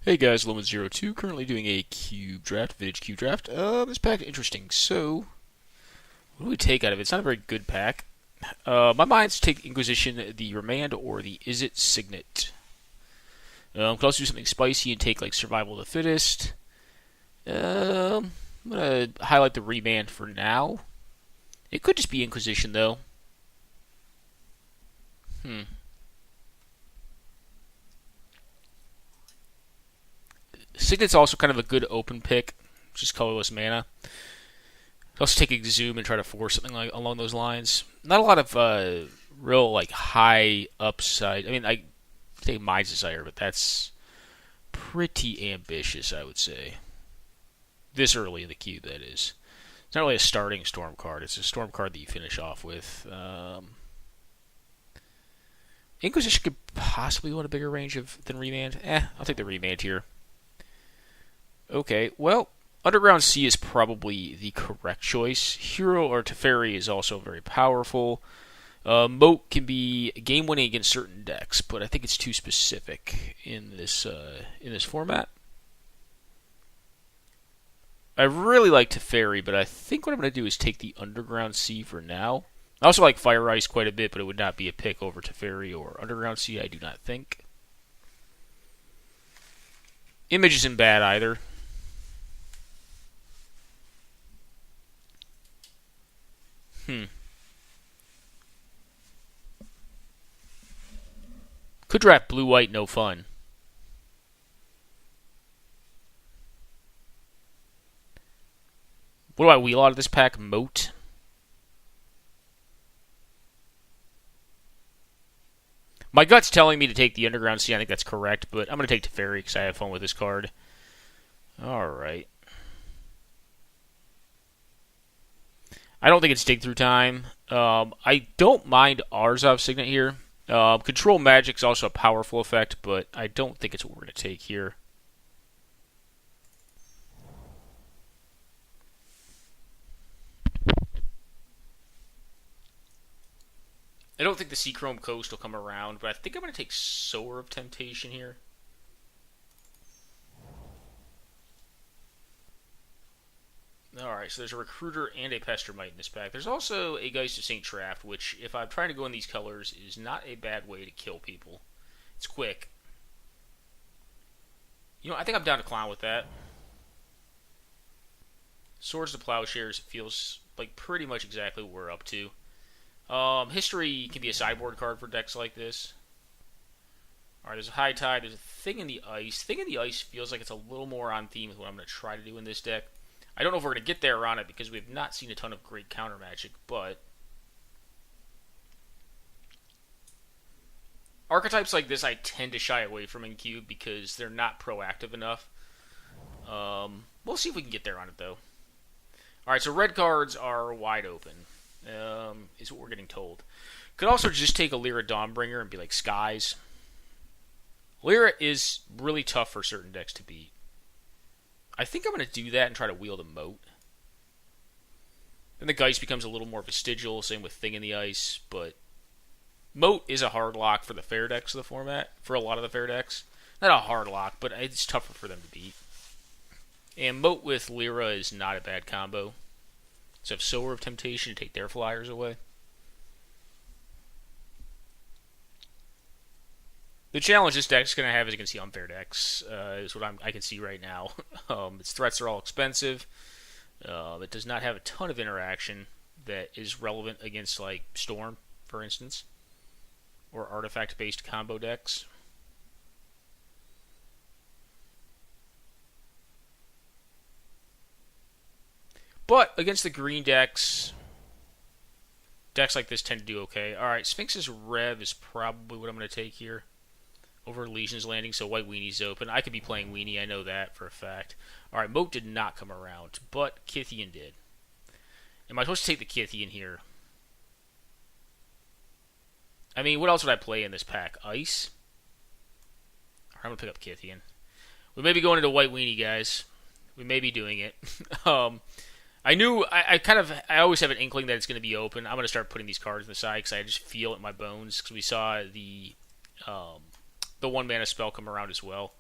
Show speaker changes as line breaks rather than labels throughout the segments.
Hey guys, Loma02, currently doing a cube draft, vintage cube draft. This pack is interesting. So, what do we take out of it? It's not a very good pack. My mind's to take Inquisition, the Remand, or the Izzet Signet. Could also do something spicy and take like Survival of the Fittest. I'm gonna highlight the Remand for now. It could just be Inquisition though. Hmm. Signet's also kind of a good open pick, just colorless mana. Also take Exhume and try to force something like along those lines. Not a lot of real like high upside. I mean, I take Mind's Desire, but that's pretty ambitious, I would say. This early in the cube, that is. It's not really a starting Storm card. It's a Storm card that you finish off with. Inquisition could possibly want a bigger range than Remand. I'll take the Remand here. Okay, well, Underground Sea is probably the correct choice. Hero or Teferi is also very powerful. Moat can be game winning against certain decks, but I think it's too specific in this format. I really like Teferi, but I think what I'm going to do is take the Underground Sea for now. I also like Fire Ice quite a bit, but it would not be a pick over Teferi or Underground Sea, I do not think. Image isn't bad either. Could draft blue white, no fun. What do I wheel out of this pack? Moat. My gut's telling me to take the Underground Sea. I think that's correct, but I'm going to take Teferi because I have fun with this card. Alright. I don't think it's dig through time. I don't mind Arzov Signet here. Control Magic's also a powerful effect, but I don't think it's what we're going to take here. I don't think the Seachrome Coast will come around, but I think I'm going to take Sower of Temptation here. Alright, so there's a Recruiter and a Pestermite in this pack. There's also a Geist of St. Traft, which, if I'm trying to go in these colors, is not a bad way to kill people. It's quick. You know, I think I'm down to clown with that. Swords to Plowshares feels like pretty much exactly what we're up to. History can be a sideboard card for decks like this. Alright, there's a High Tide. There's a Thing in the Ice. Thing in the Ice feels like it's a little more on theme with what I'm going to try to do in this deck. I don't know if we're going to get there on it because we have not seen a ton of great counter magic, but archetypes like this I tend to shy away from in Cube because they're not proactive enough. We'll see if we can get there on it, though. Alright, so red cards are wide open, is what we're getting told. Could also just take a Lyra Dawnbringer and be like Skies. Lyra is really tough for certain decks to beat. I think I'm going to do that and try to wield a Moat. Then the Geist becomes a little more vestigial, same with Thing in the Ice, but Moat is a hard lock for the fair decks of the format, for a lot of the fair decks. Not a hard lock, but it's tougher for them to beat. And Moat with Lyra is not a bad combo. So have Sower of Temptation to take their flyers away. The challenge this deck is going to have, as you can see on fair decks, is what I can see right now. Its threats are all expensive. It does not have a ton of interaction that is relevant against like Storm, for instance, or artifact-based combo decks. But against the green decks like this tend to do okay. Alright, Sphinx's Rev is probably what I'm going to take here over Legion's Landing, so White Weenie's open. I could be playing Weenie, I know that for a fact. Alright, Moat did not come around, but Kythian did. Am I supposed to take the Kythian here? I mean, what else would I play in this pack? Ice? Alright, I'm going to pick up Kythian. We may be going into White Weenie, guys. We may be doing it. I always have an inkling that it's going to be open. I'm going to start putting these cards on the side because I just feel it in my bones because we saw the 1 mana spell come around as well.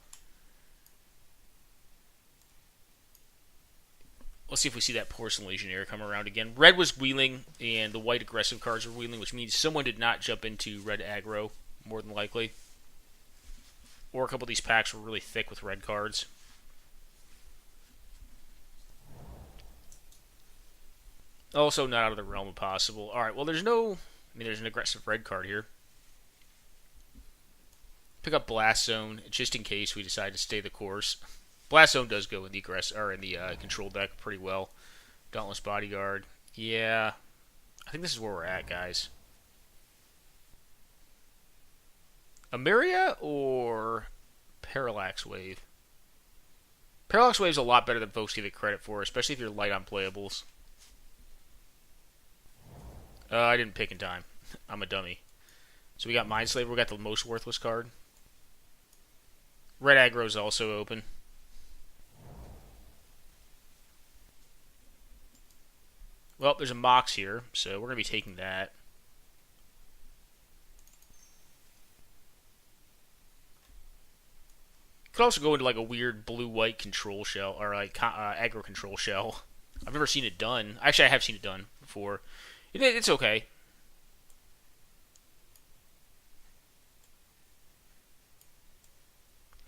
Let's see if we see that Porcelain Legionnaire come around again. Red was wheeling, and the white aggressive cards were wheeling, which means someone did not jump into red aggro, more than likely. Or a couple of these packs were really thick with red cards. Also not out of the realm of possible. Alright, well there's no... I mean, there's an aggressive red card here. Pick up Blast Zone, just in case we decide to stay the course. Blast Zone does go in the control deck pretty well. Dauntless Bodyguard. Yeah. I think this is where we're at, guys. Ameria or Parallax Wave? Parallax Wave's a lot better than folks give it credit for, especially if you're light on playables. I didn't pick in time. I'm a dummy. So we got Mindslaver. We got the most worthless card. Red aggro is also open. Well, there's a Mox here, so we're going to be taking that. Could also go into like a weird blue-white control shell, or like aggro control shell. I've never seen it done. Actually, I have seen it done before. It's okay.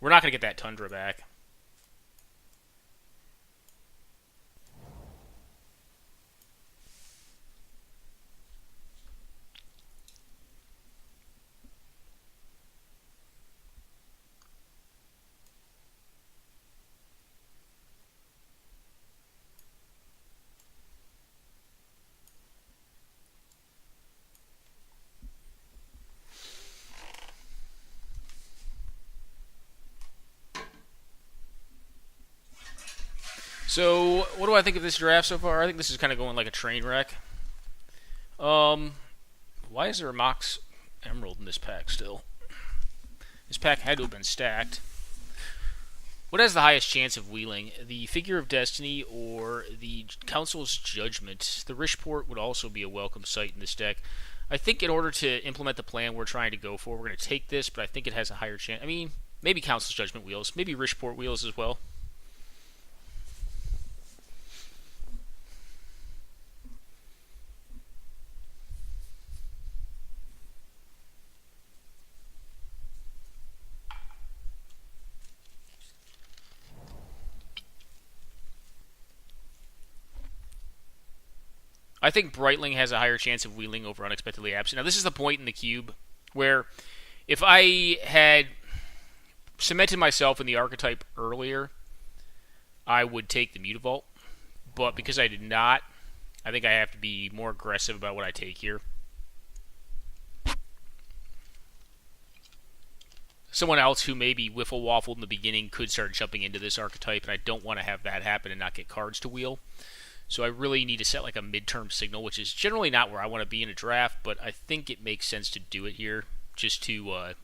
We're not going to get that Tundra back. So, what do I think of this draft so far? I think this is kind of going like a train wreck. Why is there a Mox Emerald in this pack still? This pack had to have been stacked. What has the highest chance of wheeling? The Figure of Destiny or the Council's Judgment? The Rishport would also be a welcome sight in this deck. I think in order to implement the plan we're trying to go for, we're going to take this, but I think it has a higher chance. I mean, maybe Council's Judgment wheels. Maybe Rishport wheels as well. I think Brightling has a higher chance of wheeling over Unexpectedly Absent. Now, this is the point in the cube where if I had cemented myself in the archetype earlier, I would take the Mutavault. But because I did not, I think I have to be more aggressive about what I take here. Someone else who maybe wiffle waffled in the beginning could start jumping into this archetype, and I don't want to have that happen and not get cards to wheel. So I really need to set like a midterm signal, which is generally not where I want to be in a draft, but I think it makes sense to do it here just to,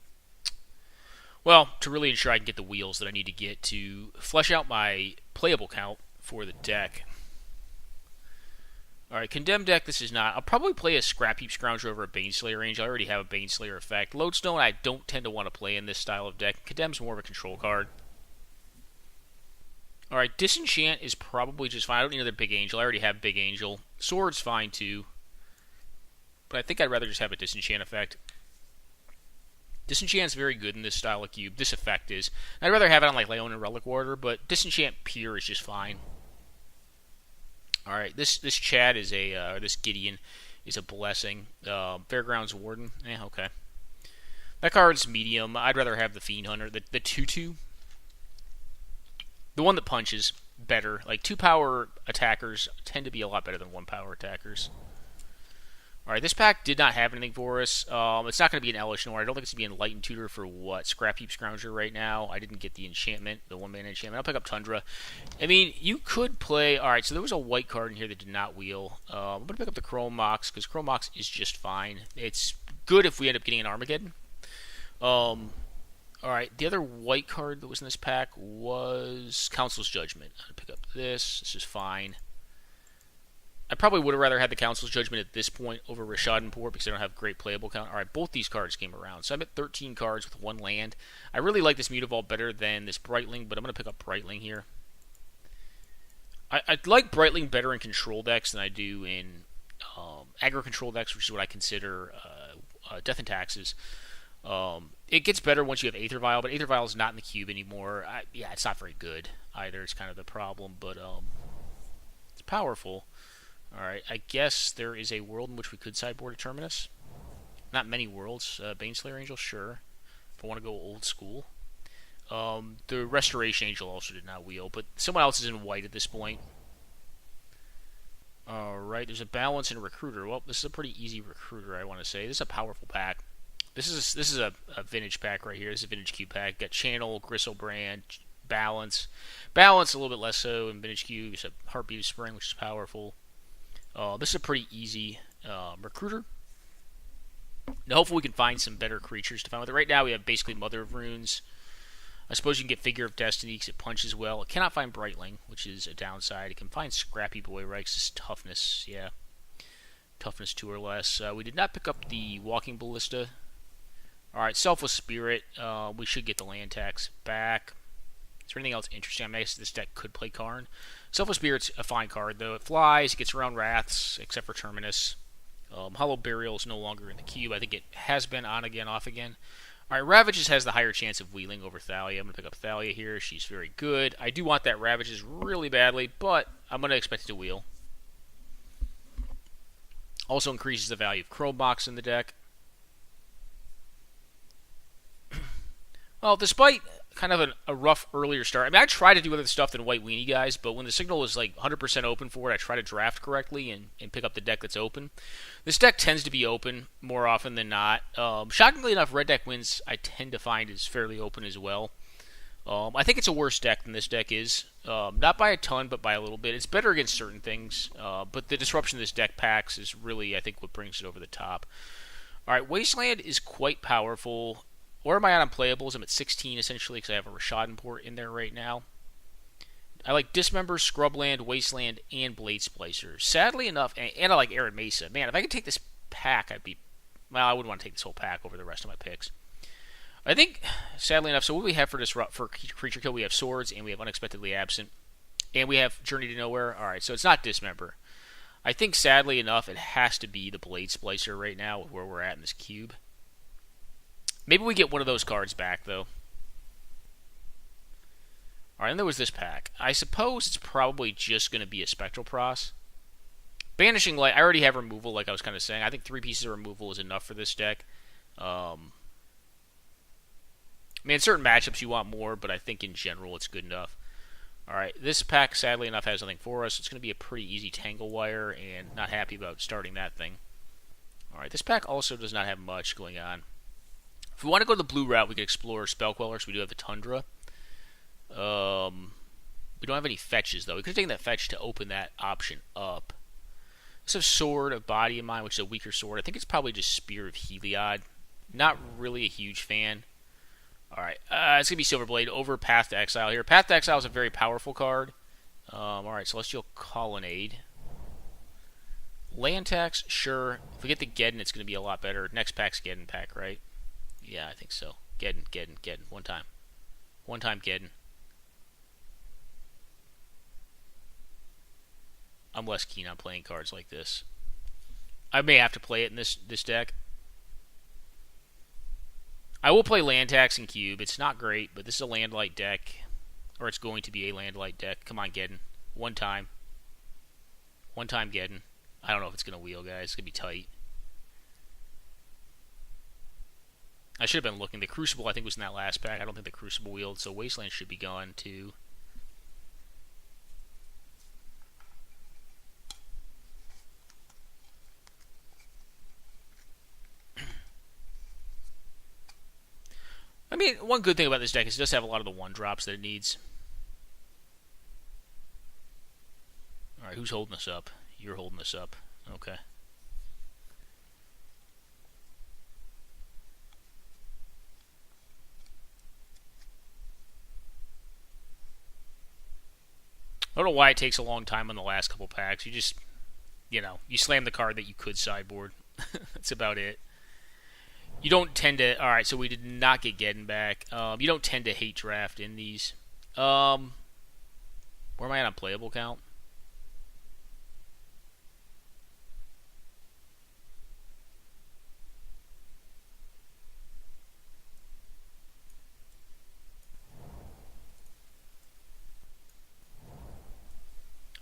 to really ensure I can get the wheels that I need to get to flesh out my playable count for the deck. Alright, Condemned deck, this is not. I'll probably play a Scrap Heap Scrounger over a Baneslayer Angel. I already have a Baneslayer effect. Lodestone, I don't tend to want to play in this style of deck. Condemned's more of a control card. Alright, Disenchant is probably just fine. I don't need another Big Angel. I already have Big Angel. Sword's fine too. But I think I'd rather just have a Disenchant effect. Disenchant's very good in this style of cube. This effect is. I'd rather have it on like Leonin Relic Warder, but Disenchant pure is just fine. Alright, this Chad is this Gideon is a blessing. Fairgrounds Warden, okay. That card's medium. I'd rather have the Fiend Hunter, the 2/2. The one that punches better. Like 2-power attackers tend to be a lot better than 1-power attackers. Alright, this pack did not have anything for us. It's not going to be an Elesh Noir. I don't think it's going to be Enlightened Tutor for what? Scrap Heap Scrounger right now. I didn't get the enchantment, the 1-mana enchantment. I'll pick up Tundra. I mean, you could play... Alright, so there was a white card in here that did not wheel. I'm going to pick up the Chrome Mox, because Chrome Mox is just fine. It's good if we end up getting an Armageddon. Alright, the other white card that was in this pack was Council's Judgment. I'm going to pick up this. This is fine. I probably would have rather had the Council's Judgment at this point over Rishadan-Port because I don't have great playable count. Alright, both these cards came around. So I'm at 13 cards with 1 land. I really like this Mutavault better than this Brightling, but I'm going to pick up Brightling here. I like Brightling better in control decks than I do in aggro control decks, which is what I consider Death and Taxes. It gets better once you have Aether Vial, but Aether Vial is not in the cube anymore. Yeah, it's not very good either. It's kind of the problem, but it's powerful. All right, I guess there is a world in which we could sideboard a Terminus. Not many worlds. Baneslayer Angel, sure. If I want to go old school. The Restoration Angel also did not wheel, but someone else is in white at this point. Alright, there's a Balance and a Recruiter. Well, this is a pretty easy Recruiter, I want to say. This is a powerful pack. This is a vintage pack right here. This is a vintage cube pack. Got Channel, Gristlebrand, Balance. Balance a little bit less so in vintage cube. It's a Heartbeat of Spring, which is powerful. This is a pretty easy Recruiter. Now, hopefully we can find some better creatures to find with it. Right now we have basically Mother of Runes. I suppose you can get Figure of Destiny because it punches well. It cannot find Brightling, which is a downside. It can find Scrappy Boy, right? It's toughness, yeah. Toughness 2 or less. We did not pick up the Walking Ballista. Alright, Selfless Spirit. We should get the land tax back. Is there anything else interesting? I guess this deck could play Karn. Selfless Spirit's a fine card, though. It flies, it gets around Wraths, except for Terminus. Hollow Burial is no longer in the cube. I think it has been on again, off again. Alright, Ravages has the higher chance of wheeling over Thalia. I'm going to pick up Thalia here. She's very good. I do want that Ravages really badly, but I'm going to expect it to wheel. Also increases the value of Chrome Box in the deck. Well, despite kind of a rough earlier start, I mean, I tried to do other stuff than White Weenie guys, but when the signal was like 100% open for it, I try to draft correctly and pick up the deck that's open. This deck tends to be open more often than not. Shockingly enough, red deck wins I tend to find is fairly open as well. I think it's a worse deck than this deck is. Not by a ton, but by a little bit. It's better against certain things, but the disruption this deck packs is really, I think, what brings it over the top. Alright, Wasteland is quite powerful. Where am I at on playables? I'm at 16 essentially because I have a Rishadan port in there right now. I like Dismember, Scrubland, Wasteland, and Blade Splicer. Sadly enough, and I like Arid Mesa. Man, if I could take this pack, I'd be... Well, I wouldn't want to take this whole pack over the rest of my picks. I think, sadly enough, so what we have for this for creature kill, we have Swords, and we have Unexpectedly Absent, and we have Journey to Nowhere. Alright, so it's not Dismember. I think, sadly enough, it has to be the Blade Splicer right now, where we're at in this cube. Maybe we get one of those cards back, though. Alright, and there was this pack. I suppose it's probably just going to be a Spectral Pros. Banishing Light, I already have removal, like I was kind of saying. I think 3 pieces of removal is enough for this deck. I mean, in certain matchups you want more, but I think in general it's good enough. Alright, this pack, sadly enough, has nothing for us. It's going to be a pretty easy Tangle Wire, and not happy about starting that thing. Alright, this pack also does not have much going on. If we want to go the blue route, we could explore Spellquellers. We do have the Tundra. We don't have any fetches, though. We could have taken that fetch to open that option up. This is Sword of Body of Mine, which is a weaker sword. I think it's probably just Spear of Heliod. Not really a huge fan. Alright, it's going to be Silverblade over Path to Exile here. Path to Exile is a very powerful card. Alright, Celestial Colonnade. Land tax, sure. If we get the Geddon, it's going to be a lot better. Next pack's Geddon pack, right? Yeah, I think so. Geddon. One time. One time Geddon. I'm less keen on playing cards like this. I may have to play it in this deck. I will play Land Tax and Cube. It's not great, but this is a Landlight deck. Or it's going to be a Landlight deck. Come on, Geddon. One time. One time Geddon. I don't know if it's going to wheel, guys. It's going to be tight. I should have been looking. The Crucible, I think, was in that last pack. I don't think the Crucible wheeled, so Wasteland should be gone, too. I mean, one good thing about this deck is it does have a lot of the 1-drops that it needs. Alright, who's holding us up? You're holding us up. Okay. I don't know why it takes a long time on the last couple packs. You just, you slam the card that you could sideboard. That's about it. You don't tend to... Alright, so we did not get Geddon back. You don't tend to hate draft in these. Where am I at on playable count?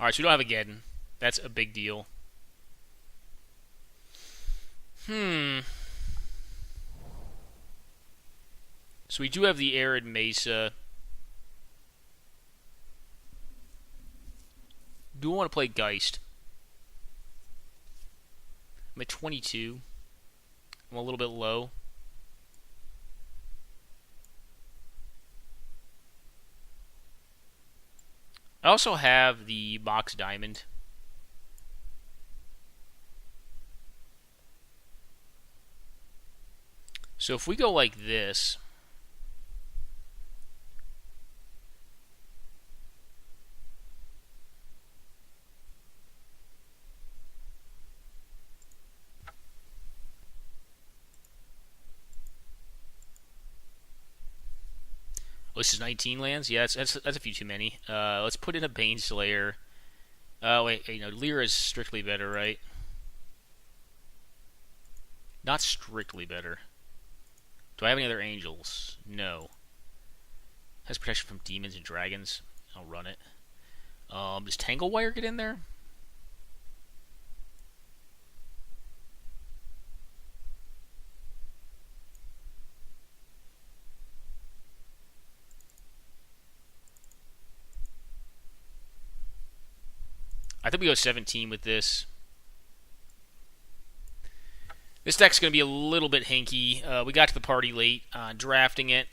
Alright, so we don't have a Geddon. That's a big deal. So we do have the Arid Mesa. Do I want to play Geist? I'm at 22. I'm a little bit low. I also have the Mox Diamond. So if we go like this, oh, this is 19 lands? Yeah, that's a few too many. Let's put in a Baneslayer. Wait, no, Lyra is strictly better, right? Not strictly better. Do I have any other angels? No. Has protection from demons and dragons. I'll run it. Does Tanglewire get in there? I think we go 17 with this. This deck's going to be a little bit hinky. We got to the party late drafting it.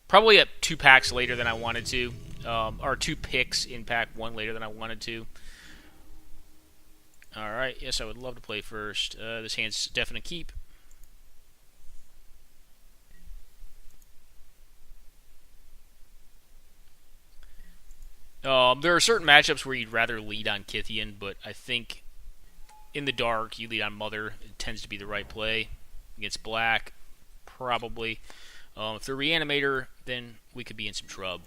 Probably at 2 packs later than I wanted to. Or 2 picks in pack 1 later than I wanted to. Alright, yes, I would love to play first. This hand's definite keep. There are certain matchups where you'd rather lead on Kythian, but I think in the dark, you lead on Mother. It tends to be the right play. Against Black, probably. If they're Reanimator, then we could be in some trouble.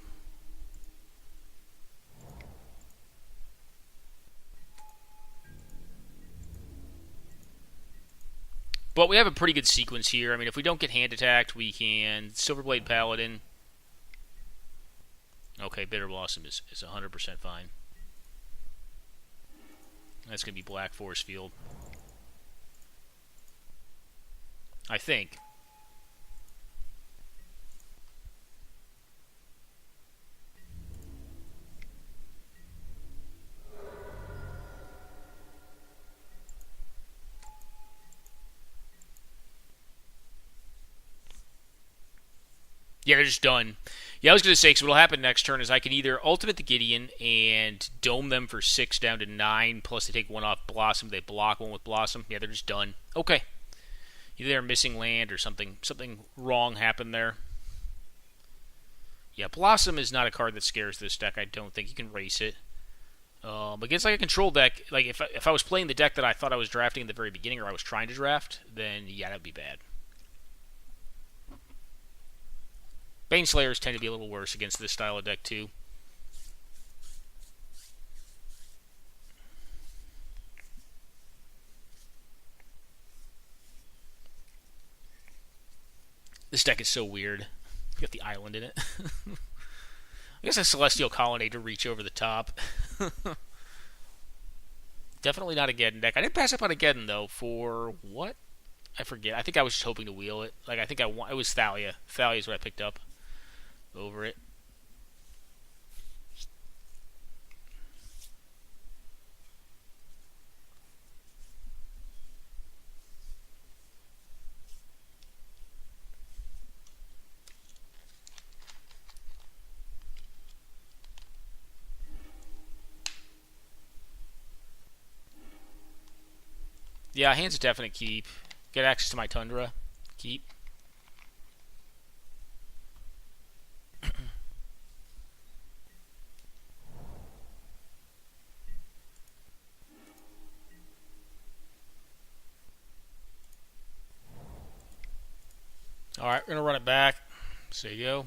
But we have a pretty good sequence here. I mean, if we don't get hand attacked, we can Silverblade Paladin. Okay, Bitter Blossom is 100% fine. That's going to be Black Force Field. I think. Yeah, they're just done. Yeah, I was going to say, because what will happen next turn is I can either Ultimate the Gideon and dome them for 6 down to 9, plus they take 1 off Blossom, they block 1 with Blossom. Yeah, they're just done. Okay. Either they're missing land or something wrong happened there. Yeah, Blossom is not a card that scares this deck, I don't think. You can race it. Against like a control deck, like if I was playing the deck that I thought I was drafting at the very beginning, or I was trying to draft, then yeah, that'd be bad. Baneslayers tend to be a little worse against this style of deck, too. This deck is so weird. You got the island in it. I guess a Celestial Colonnade to reach over the top. Definitely not a Geddon deck. I didn't pass up on a Geddon, though, for what? I forget. I think I was just hoping to wheel it. Like, I think it was Thalia. Thalia is what I picked up over it. Yeah, hand's a definite keep. Get access to my Tundra. Keep. Alright, we're going to run it back. So you go.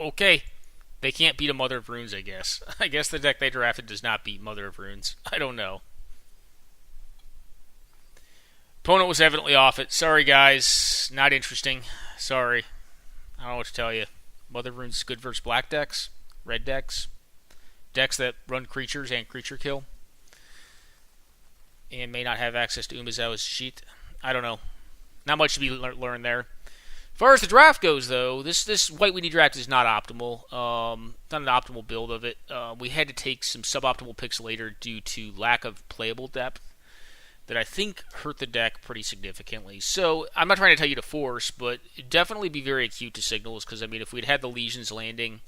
Okay. They can't beat a Mother of Runes, I guess. I guess the deck they drafted does not beat Mother of Runes. I don't know. Opponent was evidently off it. Sorry, guys. Not interesting. Sorry. I don't know what to tell you. Mother of Runes is good versus black decks, red decks, decks that run creatures and creature kill, and may not have access to Umezawa's sheet. I don't know. Not much to be learned there. As far as the draft goes, though, this White Weenie draft is not optimal. Not an optimal build of it. We had to take some suboptimal picks later due to lack of playable depth that I think hurt the deck pretty significantly. So I'm not trying to tell you to force, but definitely be very acute to signals, because I mean, if we'd had the Legions landing,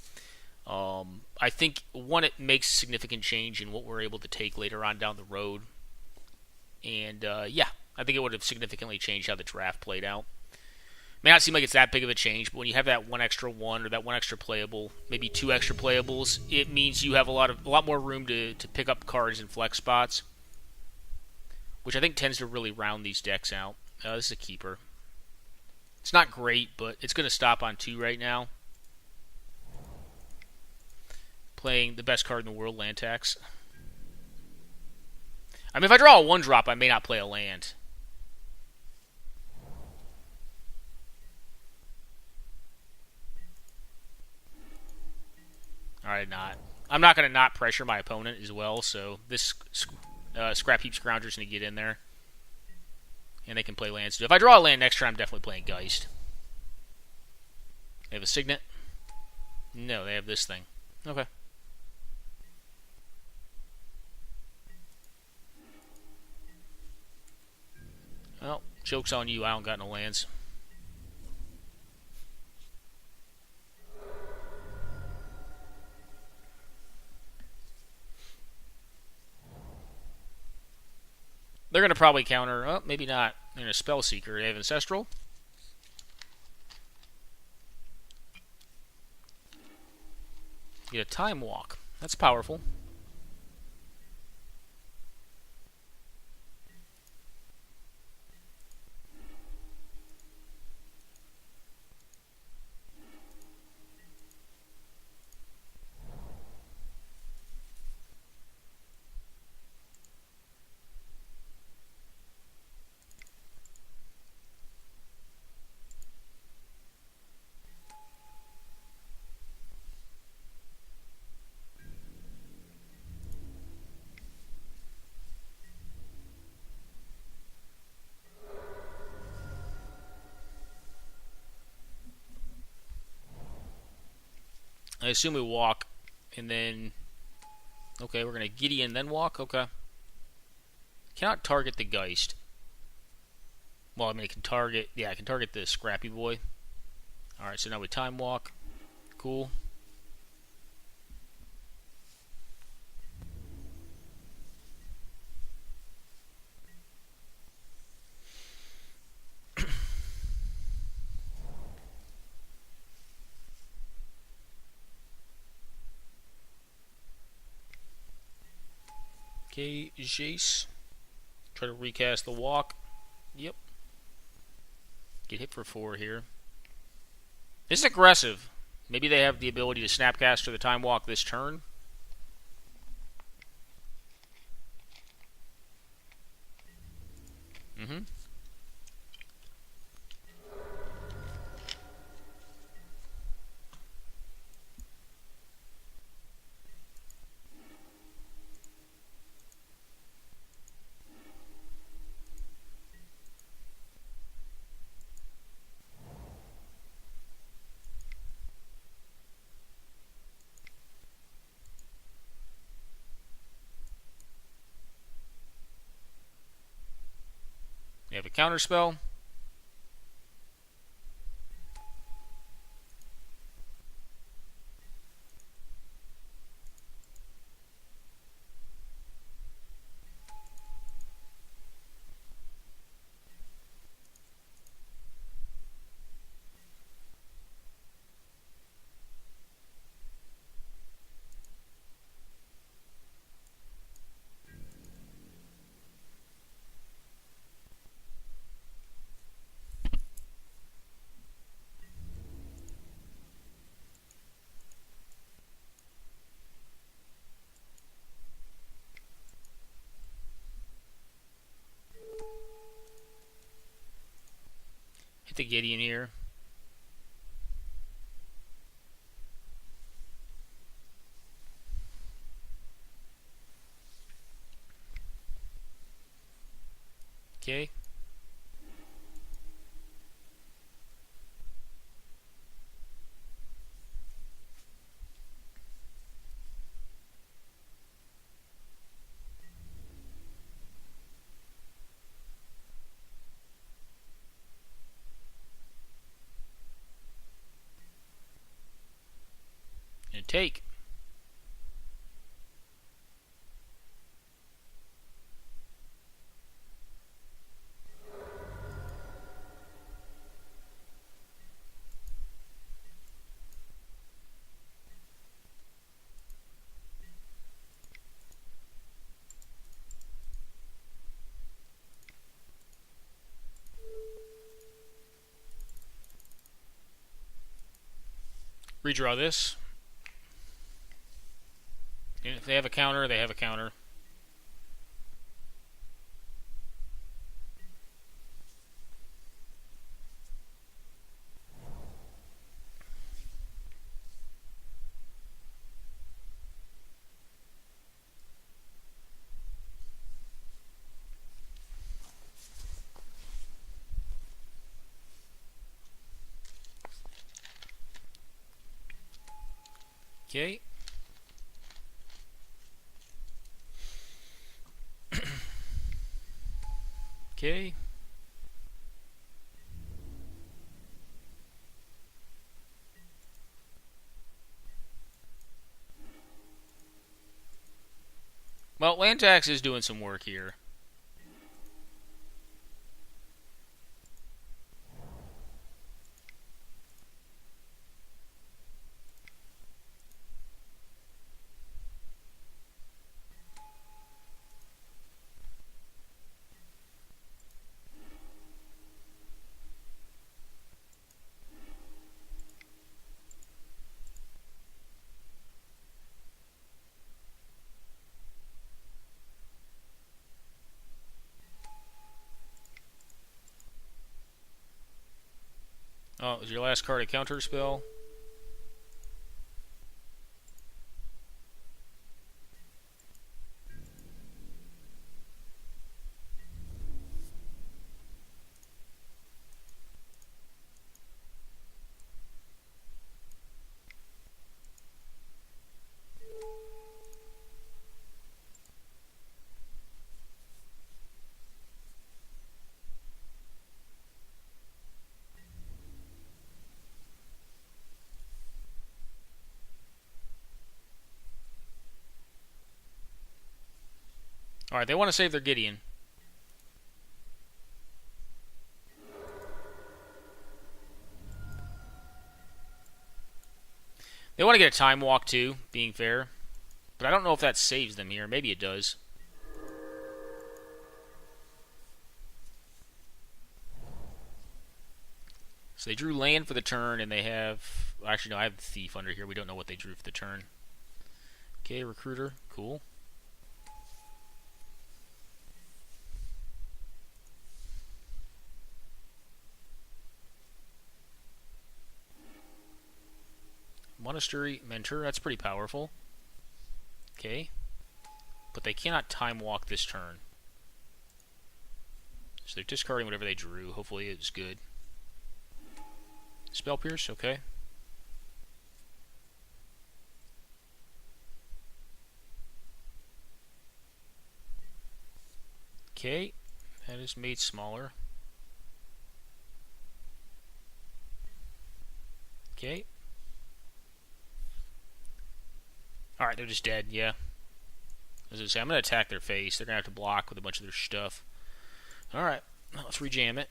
I think one, it makes a significant change in what we're able to take later on down the road, and yeah, I think it would have significantly changed how the draft played out. May not seem like it's that big of a change, but when you have that one extra one or that one extra playable, maybe two extra playables, it means you have a lot more room to pick up cards in flex spots, which I think tends to really round these decks out. This is a keeper. It's not great, but it's going to stop on 2 right now. Playing the best card in the world, land tax. I mean, if I draw a 1-drop, I may not play a land. Alright, not. I'm not going to not pressure my opponent as well, so this Scrap Heap Scrounger's going to get in there. And they can play lands too. If I draw a land next turn, I'm definitely playing Geist. They have a Signet? No, they have this thing. Okay. Well, joke's on you, I don't got no lands. They're going to probably counter... Oh, maybe not. They're going to Spell Seeker. They have Ancestral. Get a Time Walk. That's powerful. I assume we walk, and then... Okay, we're going to Gideon, then walk? Okay. Cannot target the Geist. Well, I mean, it can target... Yeah, I can target the Scrappy Boy. Alright, so now we Time Walk. Cool. Okay, Jace. Try to recast the walk. Yep. Get hit for 4 here. This is aggressive. Maybe they have the ability to Snapcaster the Time Walk this turn. Mm-hmm. They have a counter spell. Hit the Gideon here. Okay. And take. Redraw this. And if they have a counter, they have a counter. Okay. Okay. Well, land tax is doing some work here. Oh, is your last card a counter spell? Alright, they want to save their Gideon. They want to get a time walk too, being fair. But I don't know if that saves them here. Maybe it does. So they drew land for the turn, and they have... Actually, no, I have the Thief under here. We don't know what they drew for the turn. Okay, Recruiter. Cool. Monastery Mentor. That's pretty powerful. Okay. But they cannot time walk this turn. So they're discarding whatever they drew. Hopefully it's good. Spell Pierce, okay. Okay, that is made smaller. Okay. Alright, they're just dead, yeah. As I say, I'm going to attack their face. They're going to have to block with a bunch of their stuff. Alright, let's rejam it.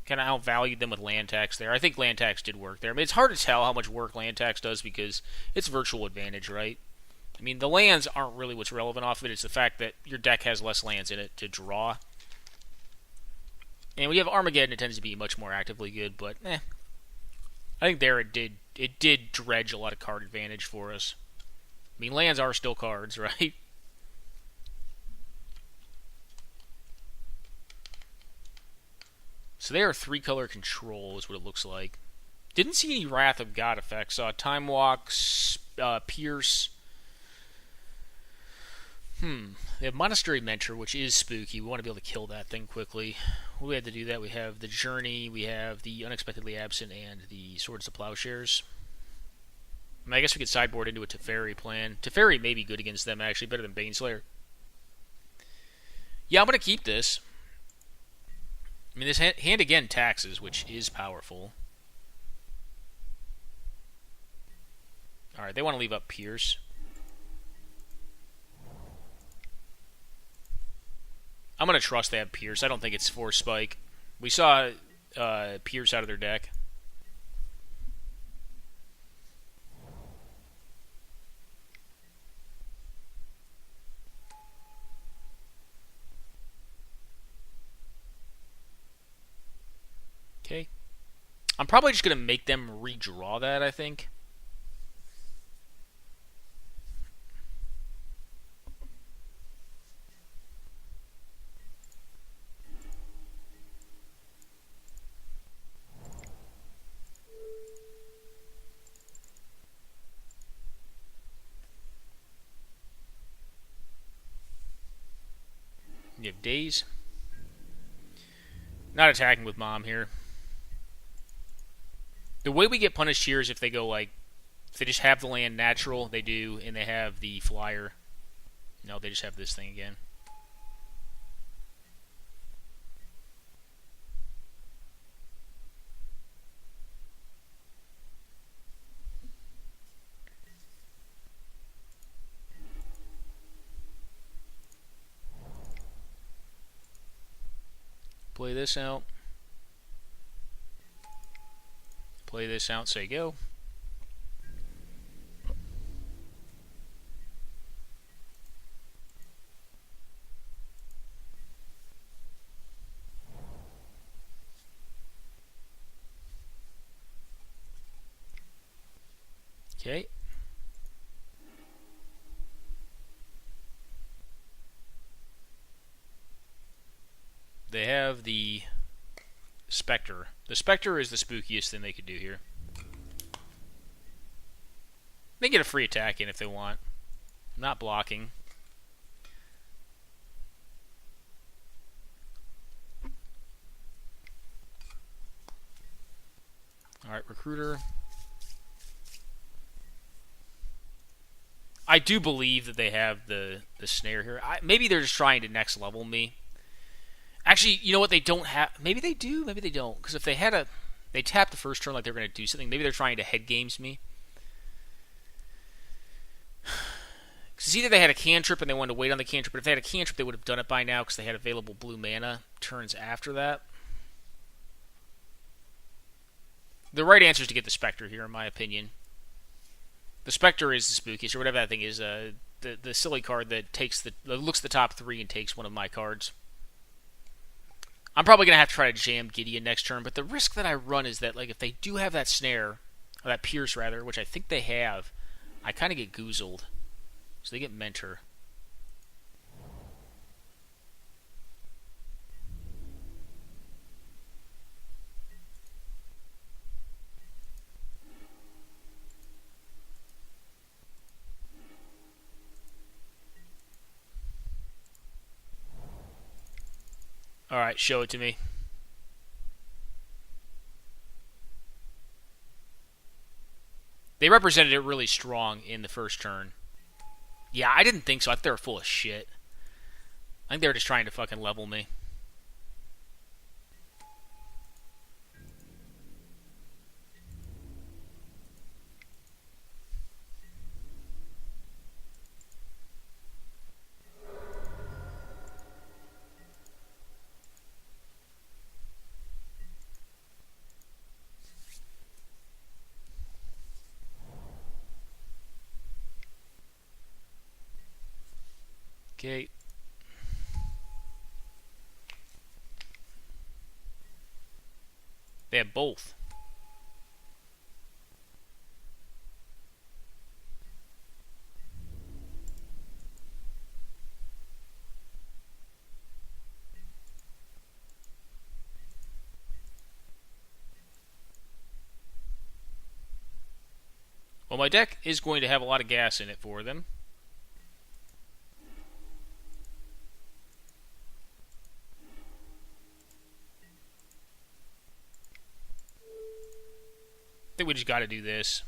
Kind of outvalued them with land tax there. I think land tax did work there. I mean, it's hard to tell how much work land tax does because it's virtual advantage, right? I mean, the lands aren't really what's relevant off of it. It's the fact that your deck has less lands in it to draw. And we have Armageddon. It tends to be much more actively good, but I think there it did dredge a lot of card advantage for us. I mean, lands are still cards, right? So they are 3-color control is what it looks like. Didn't see any Wrath of God effects. Saw Time Walk, Pierce. They have Monastery Mentor, which is spooky. We want to be able to kill that thing quickly. What do we have to do that? We have the Journey, we have the Unexpectedly Absent, and the Swords of Plowshares. I guess we could sideboard into a Teferi plan. Teferi may be good against them, actually. Better than Baneslayer. Yeah, I'm going to keep this. I mean, this hand again taxes, which is powerful. Alright, they want to leave up Pierce. I'm going to trust they have Pierce. I don't think it's Force Spike. We saw Pierce out of their deck. Okay. I'm probably just going to make them redraw that, I think. You have Daze. Not attacking with Mom here. The way we get punished here is if they go like, if they just have the land natural, they do, and they have the flyer. No, they just have this thing again. Play this out. Play this out, say go. Okay. They have the Spectre. The Spectre is the spookiest thing they could do here. They get a free attack in if they want. I'm not blocking. Alright, Recruiter. I do believe that they have the snare here. Maybe they're just trying to next level me. Actually, you know what? They don't have... Maybe they do, maybe they don't. Because if they had a... They tapped the first turn like they were going to do something. Maybe they're trying to head games me. Because either they had a cantrip and they wanted to wait on the cantrip, but if they had a cantrip, they would have done it by now because they had available blue mana turns after that. The right answer is to get the Spectre here, in my opinion. The Spectre is the spookiest, or whatever that thing is. The silly card that looks at the top 3 and takes one of my cards. I'm probably going to have to try to jam Gideon next turn, but the risk that I run is that, like, if they do have that snare, or that Pierce, rather, which I think they have, I kind of get goozled. So they get Mentor. Alright, show it to me. They represented it really strong in the first turn. Yeah, I didn't think so. I thought they were full of shit. I think they were just trying to fucking level me. Okay. They have both. Well, my deck is going to have a lot of gas in it for them. I think we just got to do this.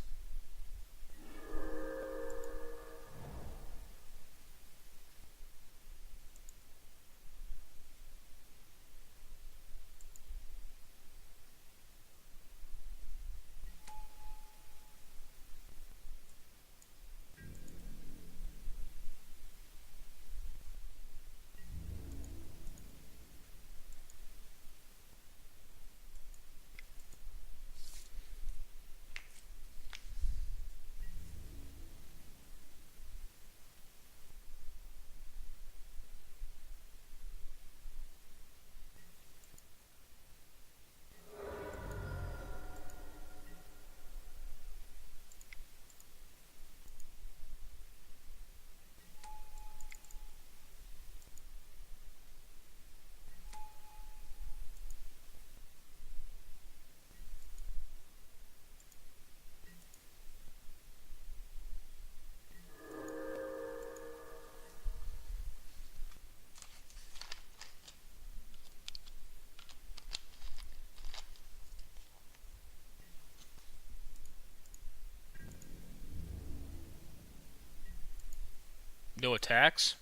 No attacks.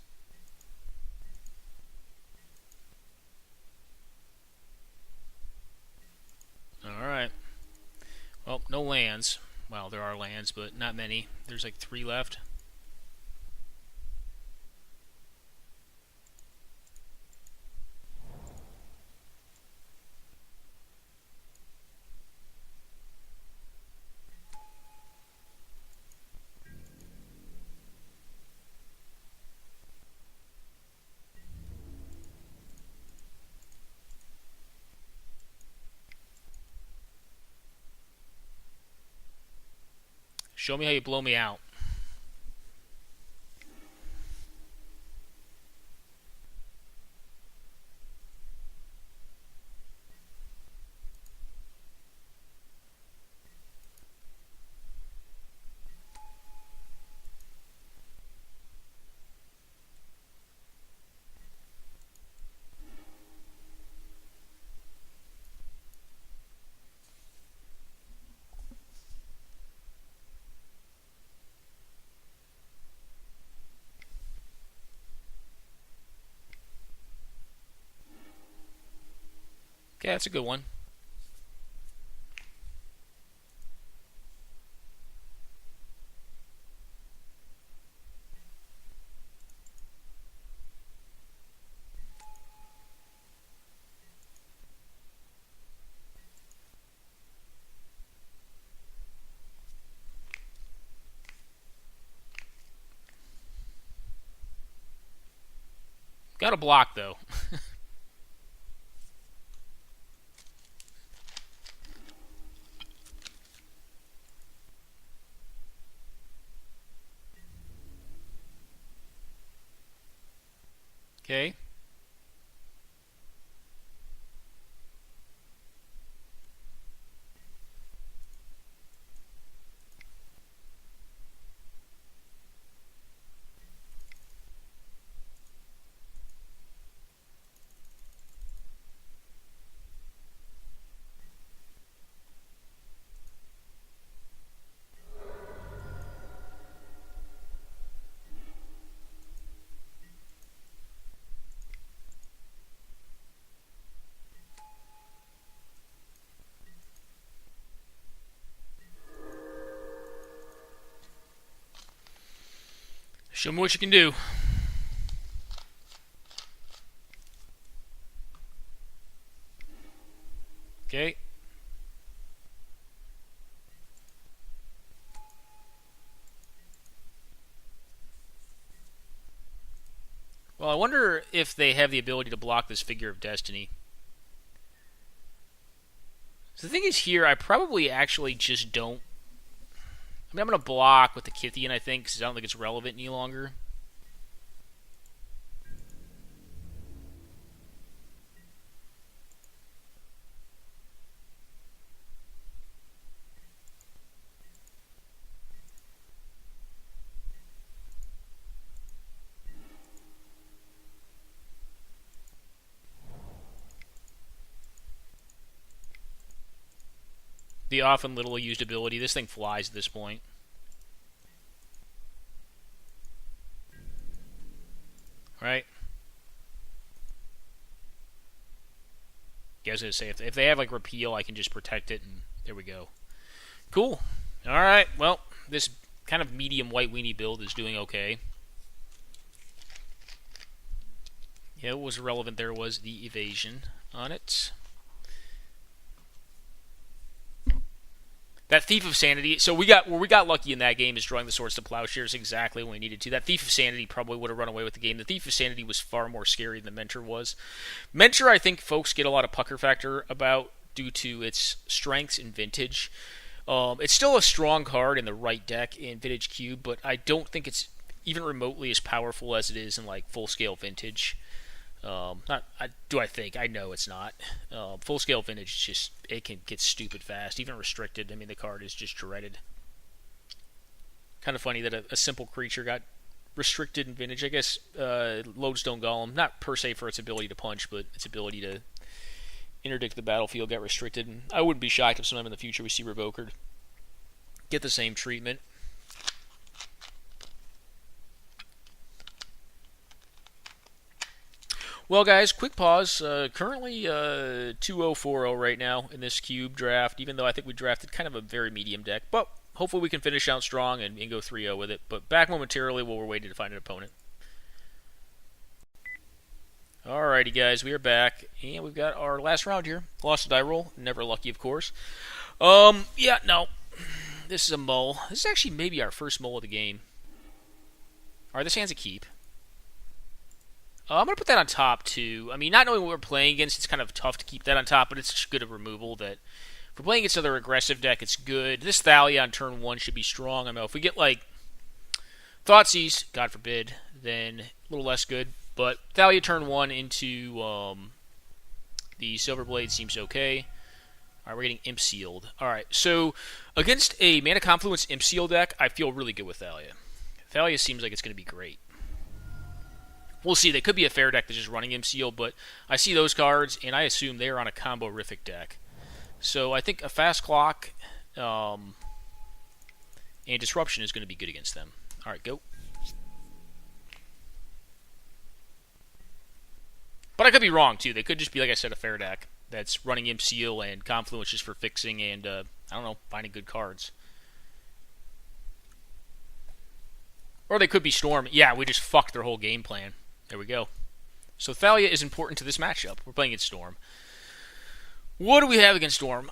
Alright. Well, no lands. Well, there are lands, but not many. There's like 3 left. Show me how you blow me out. Okay, that's a good one. Got a block, though. Okay. Show me what you can do. Okay. Well, I wonder if they have the ability to block this Figure of Destiny. So the thing is here, I probably actually just don't. I mean, I'm going to block with the Kythian, I think, because I don't think it's relevant any longer. the often little used ability. This thing flies at this point. Right? Yeah, I was going to say, if they have like repeal, I can just protect it, and there we go. Cool. Alright, well, this kind of medium white weenie build is doing okay. Yeah, what was relevant there was the evasion on it. That Thief of Sanity. So we got lucky in that game is drawing the Swords to Plowshares exactly when we needed to. That Thief of Sanity probably would have run away with the game. The Thief of Sanity was far more scary than Mentor was. Mentor, I think folks get a lot of pucker factor about due to its strengths in Vintage. It's still a strong card in the right deck in Vintage Cube, but I don't think it's even remotely as powerful as it is in like full scale Vintage. I know it's not. Full scale Vintage, just it can get stupid fast, even restricted. I mean, the card is just dreaded. Kind of funny that a simple creature got restricted in Vintage. I guess Lodestone Golem, not per se for its ability to punch, but its ability to interdict the battlefield got restricted. And I wouldn't be shocked if sometime in the future we see Revoker get the same treatment. Well, guys, quick pause. Currently 2-0-4-0 right now in this cube draft, even though I think we drafted kind of a very medium deck. But hopefully we can finish out strong and go 3-0 with it. But back momentarily while we're waiting to find an opponent. Alrighty, guys, we are back. And we've got our last round here. Lost a die roll. Never lucky, of course. Yeah, no. This is a mull. This is actually maybe our first mull of the game. Alright, this hand's a keep. I'm going to put that on top, too. I mean, not knowing what we're playing against, it's kind of tough to keep that on top, but it's such good a removal that if we're playing against another aggressive deck, it's good. This Thalia on turn 1 should be strong. I mean, if we get, like, Thoughtseize, God forbid, then a little less good. But Thalia turn 1 into the Silverblade seems okay. Alright, we're getting Imp Sealed. Alright, so against a Mana Confluence Imp Seal deck, I feel really good with Thalia. Thalia seems like it's going to be great. We'll see. They could be a fair deck that's just running Imp Seal, but I see those cards, and I assume they're on a combo-rific deck. So I think a Fast Clock and Disruption is going to be good against them. Alright, go. But I could be wrong, too. They could just be, like I said, a fair deck that's running Imp Seal and Confluence just for fixing and, I don't know, finding good cards. Or they could be Storm. Yeah, we just fucked their whole game plan. There we go. So Thalia is important to this matchup. We're playing against Storm. What do we have against Storm?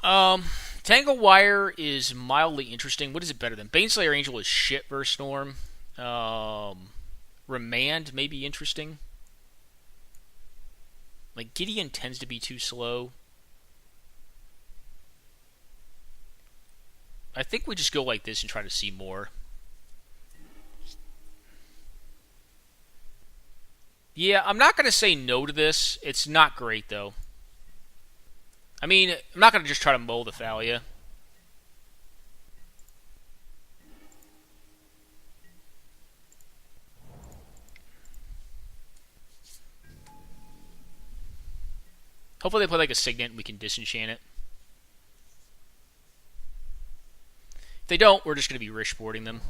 Tangle Wire is mildly interesting. What is it better than? Baneslayer Angel is shit versus Storm. Remand may be interesting. Like, Gideon tends to be too slow. I think we just go like this and try to see more. Yeah, I'm not going to say no to this. It's not great, though. I mean, I'm not going to just try to mull the Thalia. Hopefully they play like a Signet and we can disenchant it. If they don't, we're just going to be Rish boarding them.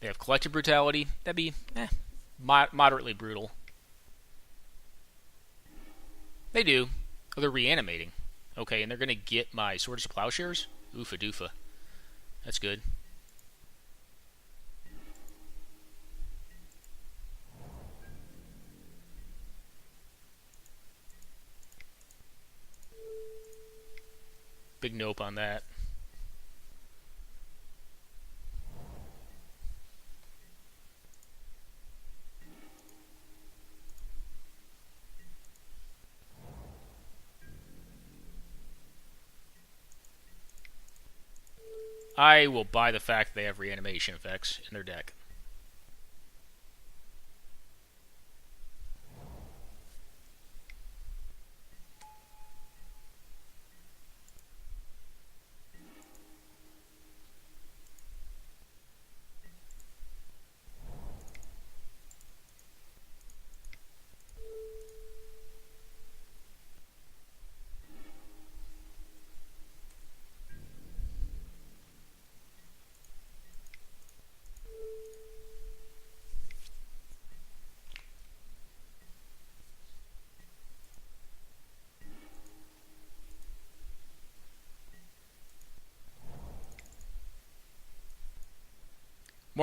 They have Collective Brutality. That'd be moderately brutal. They do. Oh, they're reanimating. Okay, and they're going to get my Swords to Plowshares? Oofa doofa. That's good. Big nope on that. I will buy the fact they have reanimation effects in their deck.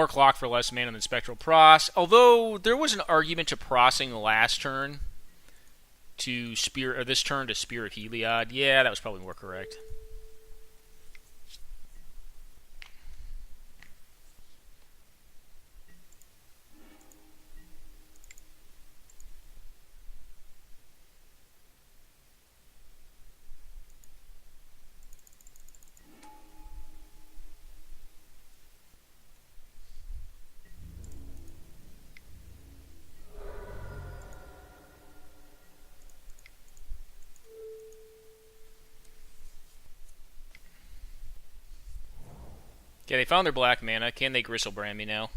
More clock for less mana than Spectral Pros. Although there was an argument to Prossing the last turn to Spear, or this turn to Spear of Heliod. Yeah, that was probably more correct. Okay, they found their black mana. Can they Gristlebrand me now?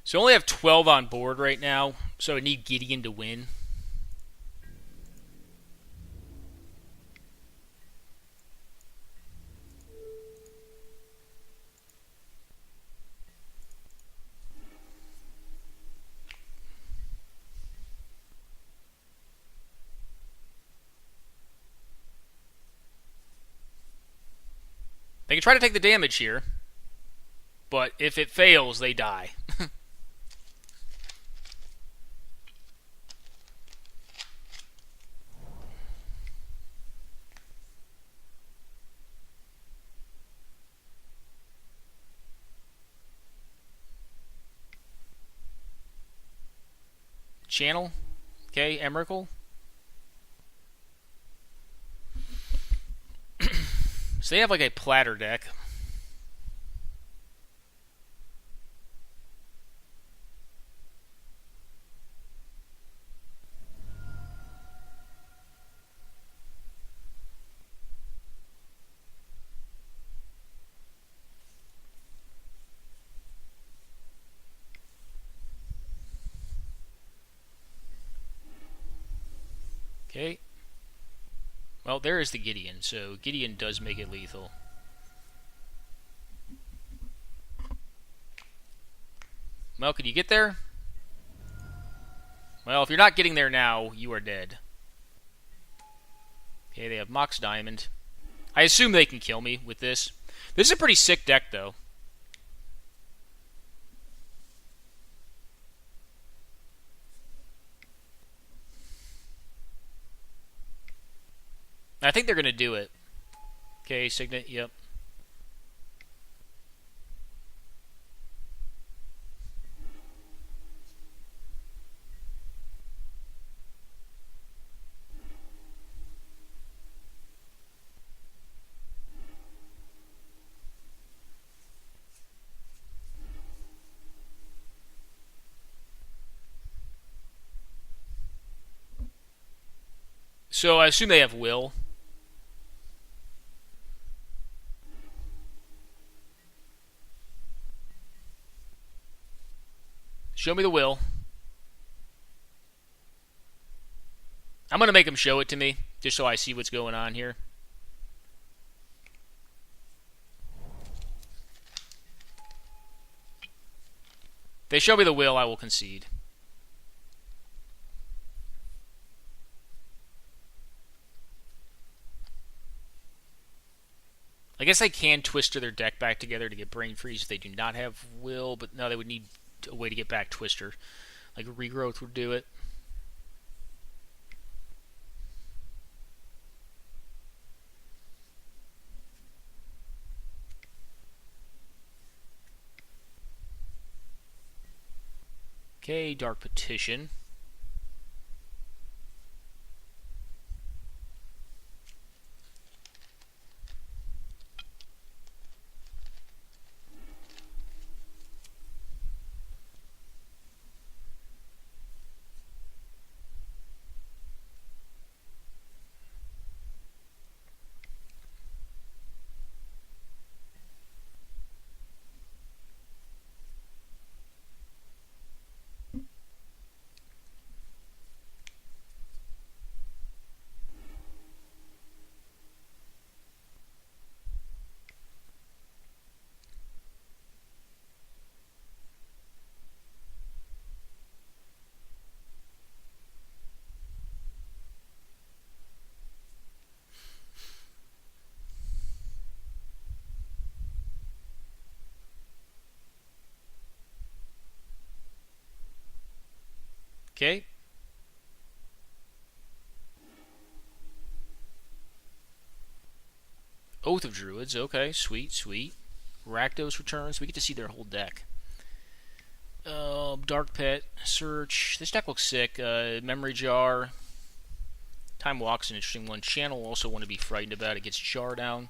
So I only have 12 on board right now, so I need Gideon to win. They can try to take the damage here, but if it fails, they die. Channel. Okay, Emrakul. So they have like a platter deck. Okay. Well, there is the Gideon, so Gideon does make it lethal. Well, can you get there? Well, if you're not getting there now, you are dead. Okay, they have Mox Diamond. I assume they can kill me with this. This is a pretty sick deck, though. I think they're going to do it. Okay, Signet, yep. So I assume they have Will. Show me the Will. I'm going to make them show it to me, just so I see what's going on here. If they show me the Will, I will concede. I guess I can Twister their deck back together to get Brain Freeze if they do not have Will, but no, they would need a way to get back Twister. Like Regrowth would do it. Okay, Dark Petition. Okay. Oath of Druids. Okay, sweet, sweet. Rakdos returns. We get to see their whole deck. Dark Pit, Search. This deck looks sick. Memory Jar. Time Walk's an interesting one. Channel also want to be frightened about. It gets Jar down.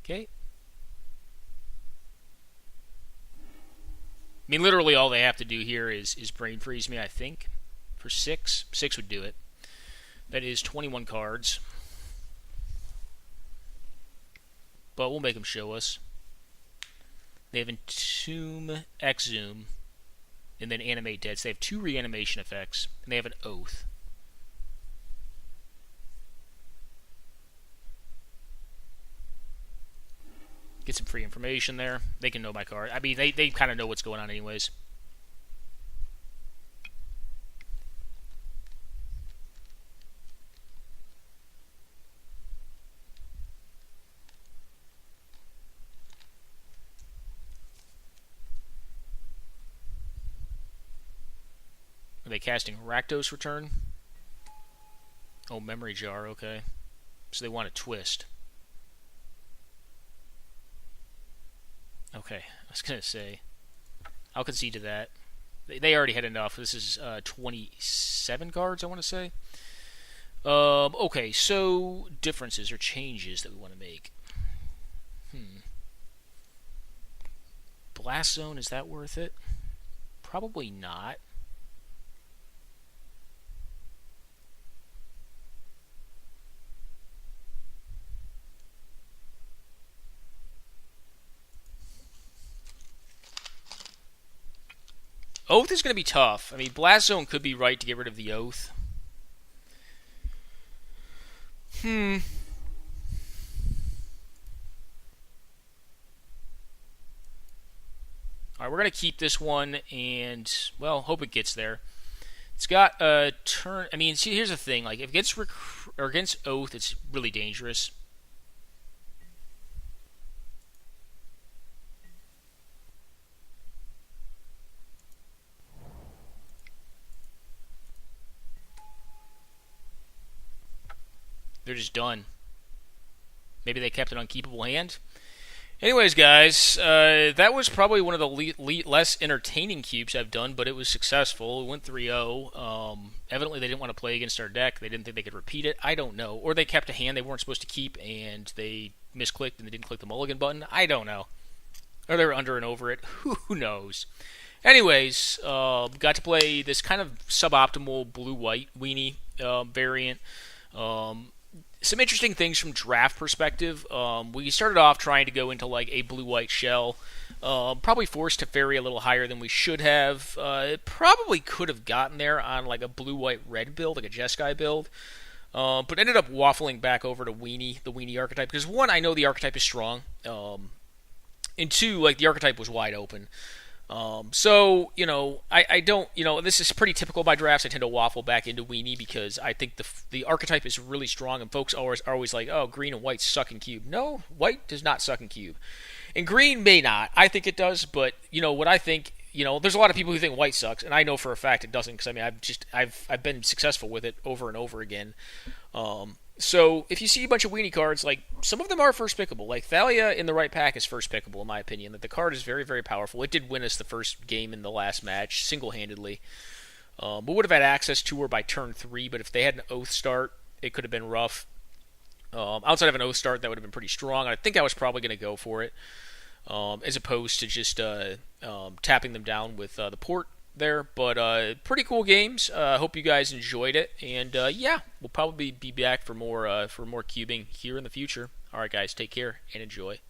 Okay. I mean, literally all they have to do here is Brain Freeze me, I think, for 6. 6 would do it. That is 21 cards. But we'll make them show us. They have Entomb, Exhume, and then Animate Dead. So they have 2 reanimation effects, and they have an Oath. Get some free information there. They can know my card. I mean, they kind of know what's going on anyways. Are they casting Rakdos Return? Oh, Memory Jar, okay. So they want a twist. Okay, I was going to say, I'll concede to that. They already had enough. This is 27 cards, I want to say. Okay, so differences or changes that we want to make. Blast Zone, is that worth it? Probably not. Oath is going to be tough. I mean, Blast Zone could be right to get rid of the Oath. Alright, we're going to keep this one and, well, hope it gets there. It's got a turn. I mean, see, here's the thing. Like, if it gets against Oath, it's really dangerous. They're just done. Maybe they kept an unkeepable hand. Anyways, guys, that was probably one of the less entertaining cubes I've done, but it was successful. It went 3-0. Evidently, they didn't want to play against our deck. They didn't think they could repeat it. I don't know. Or they kept a hand they weren't supposed to keep, and they misclicked and they didn't click the mulligan button. I don't know. Or they were under and over it. Who knows? Anyways, got to play this kind of suboptimal blue-white weenie variant. Some interesting things from draft perspective. We started off trying to go into like a blue-white shell. Probably forced Teferi a little higher than we should have. It probably could have gotten there on like a blue-white-red build, like a Jeskai build. But ended up waffling back over to Weenie, the Weenie archetype. Because one, I know the archetype is strong. And two, like the archetype was wide open. So, you know, I don't, you know, this is pretty typical by drafts. I tend to waffle back into Weenie because I think the archetype is really strong, and folks are always like, oh, green and white suck in cube. No, white does not suck in cube. And green may not. I think it does, but, you know, what I think, you know, there's a lot of people who think white sucks, and I know for a fact it doesn't, because, I mean, I've been successful with it over and over again. So if you see a bunch of Weenie cards, like, some of them are first pickable. Like, Thalia in the right pack is first pickable, in my opinion. That the card is very, very powerful. It did win us the first game in the last match, single-handedly. We would have had access to her by turn 3, but if they had an Oath start, it could have been rough. Outside of an Oath start, that would have been pretty strong. I think I was probably going to go for it, as opposed to just tapping them down with the port there. But pretty cool games. Hope you guys enjoyed it, and yeah, we'll probably be back for more cubing here in the future. All right, guys, take care and enjoy.